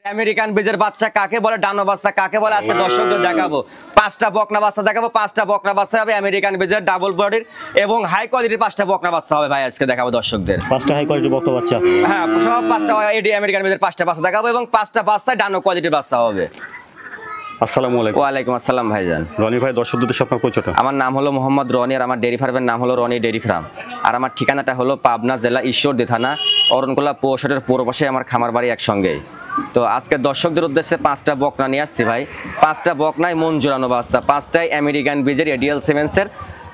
American বীজের বাচ্চা কাকে বলে, ডানো বাচ্চা কাকে বলে, আজকে দর্শকদের দেখাবো। 5টা বকনা বাচ্চা দেখাবো। 5টা বকনা বাচ্চা হবে আমেরিকান বীজের ডাবল বডির এবং হাই কোয়ালিটির 5টা বকনা বাচ্চা হবে ভাই, আজকে দেখাবো দর্শকদের। 5টা হাই কোয়ালিটির বকনা বাচ্চা, হ্যাঁ সব 5টা এডি আমেরিকান বীজের 5টা বাচ্চা দেখাবো এবং 5টা বাচ্চা ডানো কোয়ালিটির বাচ্চা হবে। আসসালামু আলাইকুম। ওয়ালাইকুম আসসালাম ভাইজান। রনি ভাই, দর্শকদের সাথে আপনার পরিচয়টা? আমার নাম হলো মোহাম্মদ রনি আর আমার ডেয়ারি ফার্মের নাম হলো রনি ডেয়ারি ফার্ম। আর আমার ঠিকানাটা হলো পাবনা জেলা ঈশ্বরদী থানা অরণকোলা পৌরসভার পূর্ব পাশে আমার খামার বাড়ি একসঙ্গেই। তো আজকে দর্শকদের উদ্দেশ্যে 5টা বকনা নিয়ে আসছি ভাই। 5টা বকনায় মন জোড়ানো বাচ্চা, 5টাই আমেরিকান বীজের এডিএল সিমেন্সের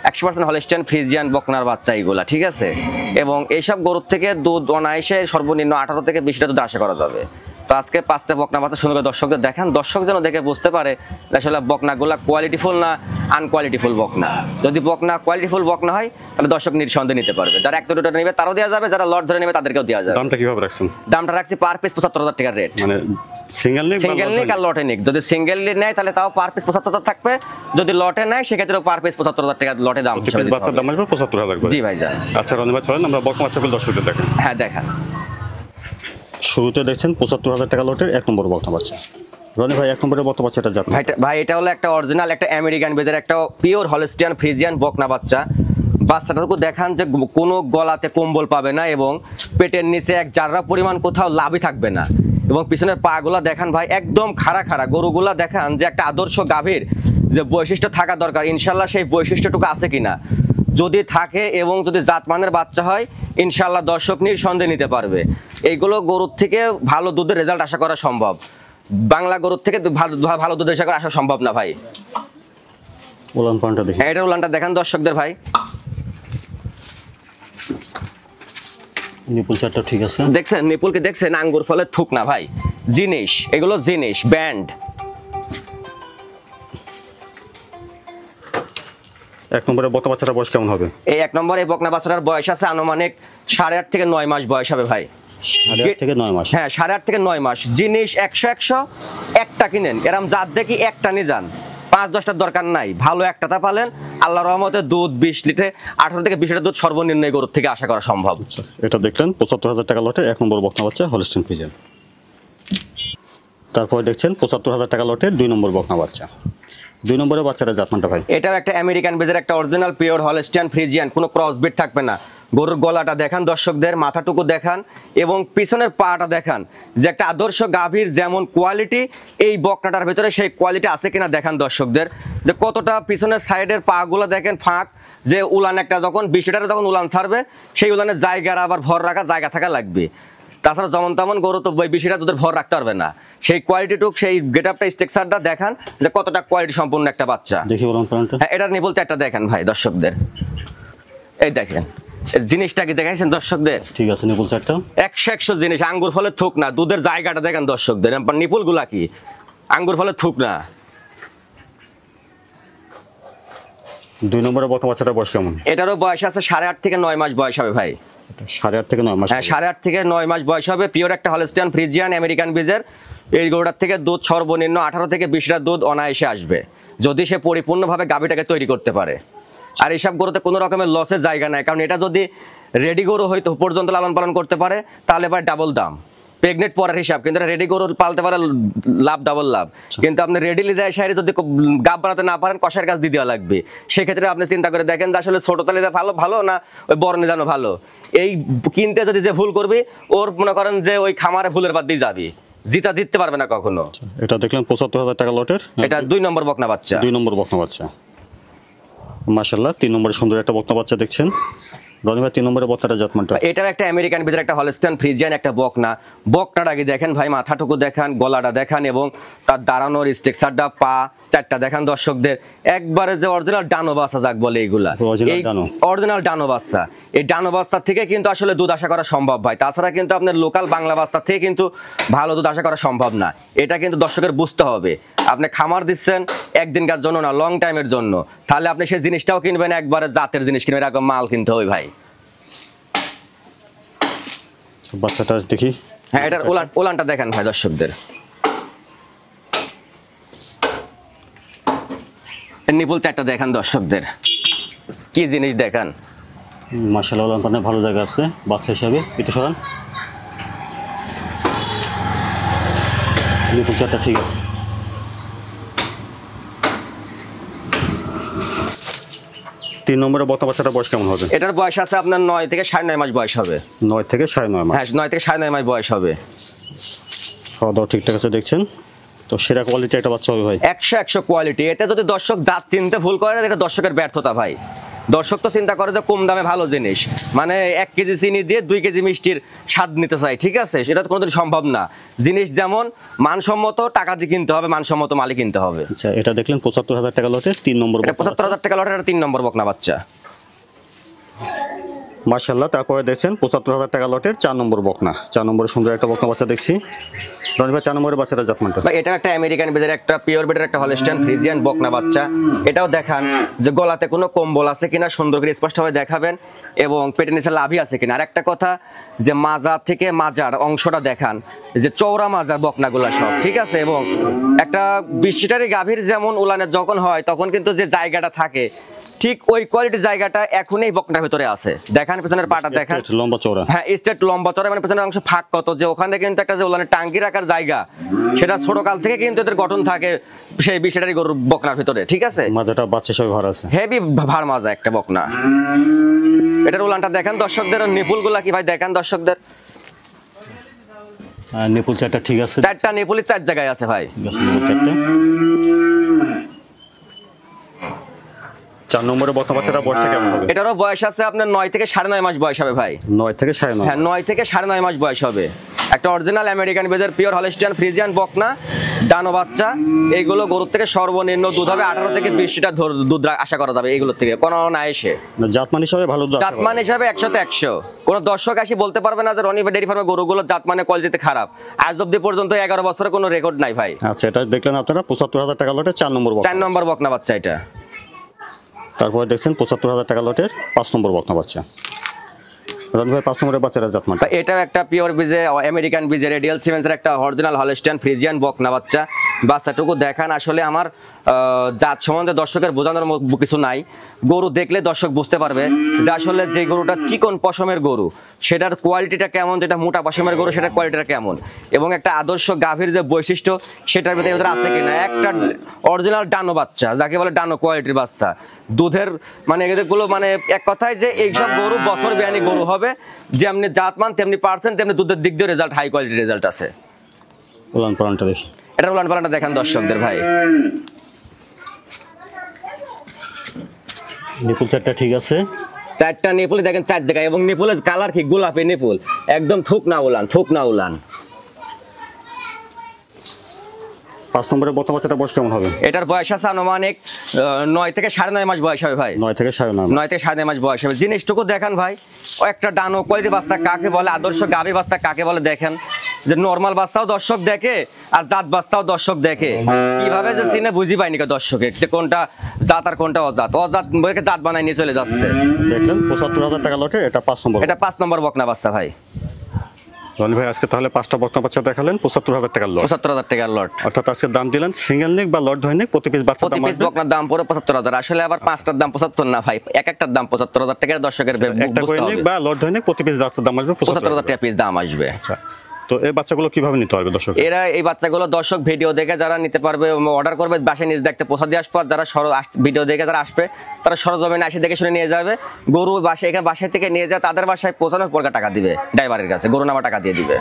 100% হলস্টাইন ফ্রিজিয়ান বকনার বাচ্চা এইগুলা, ঠিক আছে। এবং এইসব গরুর থেকে দুধ অনায়াসে সর্বনিম্ন 18 থেকে 20 লিটার দুধ আশা করা যাবে। তো আজকে 5টা বকনা বাচ্চা সুন্দর করে দর্শকদের দেখান, দর্শক যেন দেখে বুঝতে পারে আসলে বকনাগুলা কোয়ালিটিফুল না আনকোয়ালিটিফুল বকনা। যদি বকনা কোয়ালিটিফুল বকনা হয় তাহলে দর্শক নিঃসন্দেহে নিতে পারবে। যারা 1 দুটো নেবে তারও দেওয়া যাবে, যারা লট ধরে নেবে তাদেরকেও দেওয়া যাবে। দামটা কিভাবে রাখছেন? দামটা রাখছি পার পিস 75,000 টাকার রেট। মানে সিঙ্গেল নিক আর লটে নিক, যদি সিঙ্গেল নেয় তাহলে তাও পার পিস 75,000 থাকবে, যদি লটে নেয় সেক্ষেত্রে পার পিস 75,000 টাকা লটে দাম হিসেবে দিতে বাচ্চার হবে। দাম আসবে 75,000 করে। জি ভাইজান। আচ্ছা রনি ভাই, চলেন আমরা বকনা বাচ্চাগুলো দর্শকদের দেখাই। হ্যাঁ দেখান। শুরুতে দেখছেন 75,000 টাকা লটের 1 নম্বর বকনা বাচ্চা। রনি ভাই, 1 নম্বরের বকনা বাচ্চাটা জাত ভাই এটা হলো একটা অরিজিনাল একটা আমেরিকান বীজের একটা পিওর হলস্টিয়ান ফ্রিজিয়ান বকনা বাচ্চা। বাচ্চাটাকে দেখান যে কোনো গলাতে কম্বল পাবে না এবং পেটের নিচে এক জাররা পরিমাণ কোথাও লাভই থাকবে না। এবং পিছনের পাগুলা দেখান ভাই একদম খাড়া খাড়া। গরুগুলা দেখান যে একটা আদর্শ গাভীর যে বৈশিষ্ট্য থাকা দরকার, ইনশাল্লাহ সেই বৈশিষ্ট্যটুকু আছে কিনা। যদি থাকে এবং যদি জাতমানের বাচ্চা হয় ইনশাল্লাহ দর্শক নিঃসন্দেহে নিতে পারবে। এইগুলো গরুর থেকে ভালো দুধের রেজাল্ট আশা করা সম্ভব, বাংলা গরুর থেকে ভালো দুধের আশা করা সম্ভব না ভাই। উলান পানটা দেখি। এটার উলানটা দেখান দর্শকদের ভাই। নিপুল চারটা ঠিক আছে, দেখছেন নিপুলকে দেখছেন, আঙ্গুর ফলের থুক না ভাই, জিনিস এগুলো জিনিস ব্যান্ড। 1 নম্বরের বকনা বাচ্চাটা বয়স কেমন হবে? এই 1 নম্বর এই বকনা বাচ্চাটার বয়স আছে আনুমানিক 8.5 থেকে 9 মাস বয়স হবে ভাই। 8.5 থেকে 9 মাস। হ্যাঁ 8.5 থেকে 9 মাস। জিনিস 100 একটা কিনেন, এরম জাত দেখি একটা নিয়ে যান, 5-10টার দরকার নাই। ভালো একটাটা পালেন, আল্লাহর রহমতে দুধ 20 লিটার 18 থেকে 20 লিটার দুধ সর্বনিম্ন এই গরুর থেকে আশা করা সম্ভব। এটা দেখলেন 75,000 টাকা লটে 1 নম্বর বকনা বাচ্চা হলস্টাইন ফ্রিজিয়ান। তারপর দেখছেন 75,000 টাকা লটে 2 নম্বর বকনা বাচ্চা। 2 নম্বরের বাচ্চাটা জাতমানটা ভাই? এটাও একটা আমেরিকান বীজের একটা অরিজিনাল পিওর হলস্টিয়ান ফ্রিজিয়ান, কোনো ক্রসবিট থাকবে না। গরুর গলাটা দেখান দর্শকদের, মাথাটুকু দেখান এবং পিছনের পাটা দেখান যে একটা আদর্শ গাভীর যেমন কোয়ালিটি এই বকনাটার ভিতরে সেই কোয়ালিটি আছে কিনা দেখান দর্শকদের। যে কতটা পিছনের সাইডের পাগুলো দেখেন ফাঁক, যে উলান একটা যখন 20 লিটারে যখন উলান ছাড়বে সেই উলানের জায়গার আবার ভর রাখা জায়গা থাকা লাগবে। তাছাড়া যেমন তেমন গরু তো 20 লিটার দুধের ভর রাখতে পারবে না। সেই কোয়ালিটিটুক সেই গেটআপটা স্ট্রাকচারটা দেখান যে কতটা কোয়ালিটি সম্পূর্ণ একটা বাচ্চা। দেখি উলান পানটা। হ্যাঁ এটা নিপুল চারটা দেখেন ভাই দর্শকদের, এই দেখেন জিনিসটা কি দেখাইছেন দর্শকদের? ঠিক আছে, নিপুল চারটা 100 জিনিস, আঙ্গুর ফলের থুক না। দুধের জায়গাটা দেখেন দর্শকদের, নিপুল গুলা কি আঙ্গুর ফলের থুক না। 2 নম্বরের বকনা বাচ্চাটা বয়স কেমন? এটারও বয়স আছে 8.5 থেকে 9 মাস বয়স হবে ভাই। 8.5 থেকে 9 মাস। হ্যাঁ 8.5 থেকে 9 মাস বয়স হবে। পিওর একটা হলস্টিয়ান ফ্রিজিয়ান আমেরিকান বীজের এই গরুটার থেকে দুধ সর্বনিম্ন 18 থেকে 20 লিটার দুধ অনায়াসে আসবে যদি সে পরিপূর্ণভাবে গাভীটাকে তৈরি করতে পারে। আর এইসব গরুতে কোনো রকমের লসের জায়গা নাই, কারণ এটা যদি রেডি গরু হয়তো পর্যন্ত লালন পালন করতে পারে তাহলে ভাই ডাবল দাম, প্রেগনেন্ট পরের হিসাব। কিন্তু রেডি গরু পালতে পারে লাভ ডাবল লাভ। কিন্তু আপনি রেডিলি যায় সাইডে যদি গাব বানাতে না পারেন কষার কাজ দিয়ে দেওয়া লাগবে। সেক্ষেত্রে আপনি চিন্তা করে দেখেন যে আসলে ছোট তালে ভালো ভালো না ওই বড় নিজানো ভালো। এই কিনতে যদি যে ভুল করবি ওর মনে করেন যে ওই খামারে ভুলের বাদ দিয়ে যাবি, জিততে পারবে না কখনো। এটা দেখলেন 75,000 টাকা লটের, এটা 2 নম্বর বকনা বাচ্চা। 2 নম্বর বকনা বাচ্চা মাশাআল্লাহ। 3 নম্বরে সুন্দর একটা বকনা বাচ্চা দেখছেন। রনি ভাই 3 নম্বরের বকনাটা জাতমানটা? এটাও একটা আমেরিকান বীজের একটা হলস্টাইন ফ্রিজিয়ান একটা বকনা। বকনাটা আগে দেখেন ভাই, মাথাটুকু দেখান, গলাটা দেখান এবং তার দাঁড়ানোর স্ট্রাকচারটা পা চারটা দেখান দর্শকদের। একবারে যে অরিজিনাল ডানো বাচ্চা যাক বলে এইগুলা, এই অরিজিনাল ডানো বাচ্চা। এই ডানো বাচ্চা থেকে কিন্তু আসলে দুধ আশা করা সম্ভব ভাই। তাছাড়া কিন্তু আপনার লোকাল বাংলা বাচ্চা থেকে কিন্তু ভালো দুধ আশা করা সম্ভব না। এটা কিন্তু দর্শকের বুঝতে হবে। আপনি খামার দিচ্ছেন একদিনকার জন্য না, লং টাইমের জন্য, তাহলে আপনি সেই জিনিসটাও কিনবেন, একবারে জাতের জিনিস কিনবেন, একদম মাল কিনতে হবে ভাই। বাচ্চাটা দেখি। হ্যাঁ এটার উলানটা দেখেন ভাই দর্শকদের, নিপুল চারটা দেখান দর্শকদের, কি জিনিস দেখান। মাশাআল্লাহ, উলান পানে ভালো জায়গা আছে বাচ্চা হিসাবে। একটু সরান। নিপুল চারটা ঠিক আছে। তিন নম্বরের বকনা বাচ্চাটা বয়স কেমন হবে? এটার বয়স আছে আপনার 9 থেকে 9.5 মাস বয়স হবে। 9 থেকে 9.5 মাস। হ্যাঁ 9 থেকে 9.5 মাস বয়স হবে। খাওয়া দাওয়া ঠিকঠাক আছে দেখছেন, তো সেরা কোয়ালিটি একটা বাচ্চা হবে ভাই। 100 কোয়ালিটি। এতে যদি দর্শক জাত চিনতে ভুল করে এটা দর্শকের ব্যর্থতা ভাই। দর্শক তো চিন্তা করে যে কম দামে ভালো জিনিস, মানে 1 কেজি চিনি দিয়ে 2 কেজি মিষ্টির স্বাদ নিতে চাই, ঠিক আছে? সেটা তো কোনোদিন সম্ভব না। জিনিস যেমন মানসম্মত টাকা দিয়ে কিনতে হবে, মানসম্মত মালই কিনতে হবে। আচ্ছা, এটা দেখলেন 75,000 টাকা লটে 3 নম্বর এটা 75,000 টাকা লটের 3 নম্বর বকনা বাচ্চা। মাশাআল্লাহ। তারপরে দেখছেন 75,000 টাকা লটের 4 নম্বর বকনা। 4 নম্বরে সুন্দর একটা বকনা বাচ্চা দেখছি। রনি ভাই 4 নম্বরের বাচ্চাটা জাতমানটা? ভাই এটা একটা আমেরিকান ব্রিডের একটা পিওর ব্রিডের একটা হলস্টাইন ফ্রিজিয়ান বকনা বাচ্চা। এটাও দেখান যে গলাতে কোনো কম্বল আছে কিনা, সুন্দর করে স্পষ্টভাবে দেখাবেন, এবং পেটের নিচে লাভি আছে কিনা। আর একটা কথা যে মাজা থেকে মাজার অংশটা দেখান, যে চওড়া মাজার বকনাগুলা সব, ঠিক আছে? এবং একটা 20 লিটারের গাভীর যেমন উলানের যখন হয় তখন কিন্তু যে জায়গাটা থাকে ঠিক ওই কোয়ালিটির জায়গাটা এখন এই বকনার ভিতরে আছে। দেখান পেছনের পাটা দেখান, লম্বা চওড়া। হ্যাঁ স্ট্রেট লম্বা চড়া, মানে পেছনের অংশ ফাঁক কত, যে ওখানে কিন্তু একটা যে উলানের টাঙ্কি রাখার জায়গা, সেটা ছোট কাল থেকে কিন্তু এদের গঠন থাকে সেই 20 লিটারের গরুর বকনার ভিতরে, ঠিক আছে? মাজাটা বাচ্চা সবাই ভার আছে, হেভি ভার মাজা একটা বকনা। এটার উলানটা দেখেন দর্শকদের, নিপুলগুলা কি ভাই দেখান দর্শকদের। নিপুল চারটা ঠিক আছে, 4টা নিপুলই 4 জায়গায় আছে ভাই। ঠিক আছে। নিপুল চারটা। 4 নম্বরে বকনা বাচ্চাটা বয়সটা কেমন হবে? এটারও বয়স আছে আপনার 9 থেকে 9.5 মাস বয়স হবে ভাই। 9 থেকে 9.5। হ্যাঁ 9 থেকে 9.5 মাস বয়স হবে। একটা অরিজিনাল আমেরিকান ব্রিডের পিওর হলস্টাইন ফ্রিজিয়ান বকনা, ডানো বাচ্চা। এইগুলো গরুর থেকে সর্বনিম্ন দুধ হবে 18 থেকে 20 লিটার দুধ আশা করা যাবে এইগুলোর থেকে, কোনো না এসে। জাতমান হিসাবে ভালো দুধ আছে? জাতমান হিসাবে 100 তে 100। কোনো দর্শক আসি বলতে পারবে না যে রনি ডেইরি ফার্মের গরুগুলো জাতমানের কোয়ালিটিতে খারাপ। আজ অব্দি পর্যন্ত 11 বছরের কোনো রেকর্ড নাই ভাই। আচ্ছা, এটা দেখলেন আপনারা 75,000 টাকা লটে 4 নম্বর বকনা। 4 নম্বর বকনা বাচ্চা এটা। তারপরে দেখছেন 75,000 টাকা লটের 5 নম্বর বকনা বাচ্চা। রনি ভাই 5 নম্বরের বাচ্চাটা জাতমান? এটাও একটা পিওর বিজে আমেরিকান বিজে রেডিয়াল সিমেন্সের একটা অরিজিনাল হলস্টাইন ফ্রিজিয়ান বকনা বাচ্চা। বাচ্চাটুকু দেখান, আসলে আমার জাত সম্বন্ধে দর্শকের বোঝানোর কিছু নাই। গরু দেখলে দর্শক বুঝতে পারবে যে আসলে যে গরুটা চিকন পশমের গরু সেটার কোয়ালিটিটা কেমন, যেটা মোটা পশমের গরু সেটার কোয়ালিটিটা কেমন, এবং একটা আদর্শ গাভীর যে বৈশিষ্ট্য সেটার ভিতরে আছে কিনা। একটা অরিজিনাল ডানো বাচ্চা, যাকে বলে ডানো কোয়ালিটির বাচ্চা, দুধের মানে এগুলো মানে এক কথায় যে এইসব গরু বছর বিয়ানি গরু হবে, যেমনি জাতমান তেমনি পার্সেন্ট তেমনি দুধের দিক দিয়ে রেজাল্ট, হাই কোয়ালিটির রেজাল্ট আছে। উলান পালানটা দেখি। এটা উলান পালানটা দেখান দর্শকদের ভাই। নিপুল চারটা ঠিক আছে, 4টা নিপুল দেখেন 4 জায়গায়, এবং নিপুলের কালার কি গোলাপি নিপুল, একদম থুক না উলান, থুক না উলান। 5 নম্বরের বকনা বাচ্চাটা বয়স কেমন হবে? এটার বয়স আছে আনুমানিক 9 থেকে 9.5 মাস বয়স হবে ভাই। 9 থেকে 9.5। 9 থেকে 9.5 মাস বয়স হবে। জিনিসটুকু দেখান ভাই, ও একটা ডানো কোয়ালিটি বাচ্চা কাকে বলে, আদর্শ গাভী বাচ্চা কাকে বলে দেখেন। যে নরমাল বাচ্চাও দর্শক দেখে আর জাত বাচ্চাও দর্শক দেখে, কিভাবে যে চিনে বুঝি পাইনি দর্শকে যে কোনটা জাত আর কোনটা অজাত। অজাত বইকে জাত বানাই নিয়ে চলে যাচ্ছে। দেখলেন 75,000 টাকা লটে এটা 5 নম্বর। এটা 5 নম্বর বকনা বাচ্চা ভাই। রনি ভাই আজকে তাহলে 5টা বকনা বাচ্চা দেখালেন 75,000 টাকার লট। 75,000 টাকার লট, অর্থাৎ আজকে দাম দিলেন সিঙ্গেল নেক বা লট ধরে নেক প্রতি পিস বাচ্চা প্রতি দাম পিস আসবে। বকনার দাম পড়ে 75,000। আসলে আবার 5টার দাম 75 না ভাই, এক একটার দাম 75,000 টাকার দর্শকের একটা করে নেক বা লট ধরে নেক প্রতি পিস বাচ্চার দাম আসবে 75,000 টাকা পিস দাম আসবে। আচ্ছা, তো এই বাচ্চাগুলো কিভাবে নিতে পারবে দর্শক? এরা এই বাচ্চাগুলো দর্শক ভিডিও দেখে যারা নিতে পারবে, অর্ডার করবে, বাসায় নিজ দেখতে পৌঁছা দিয়ে আসবে। আর যারা ভিডিও দেখে যারা আসবে তারা সরজমিনে এসে দেখে শুনে নিয়ে যাবে। গরু বাসায় এখানে বাসায় থেকে নিয়ে যায় তাদের বাসায় পৌঁছানোর পর টাকা দিবে ড্রাইভারের কাছে, গরু নামা টাকা দিয়ে দিবে।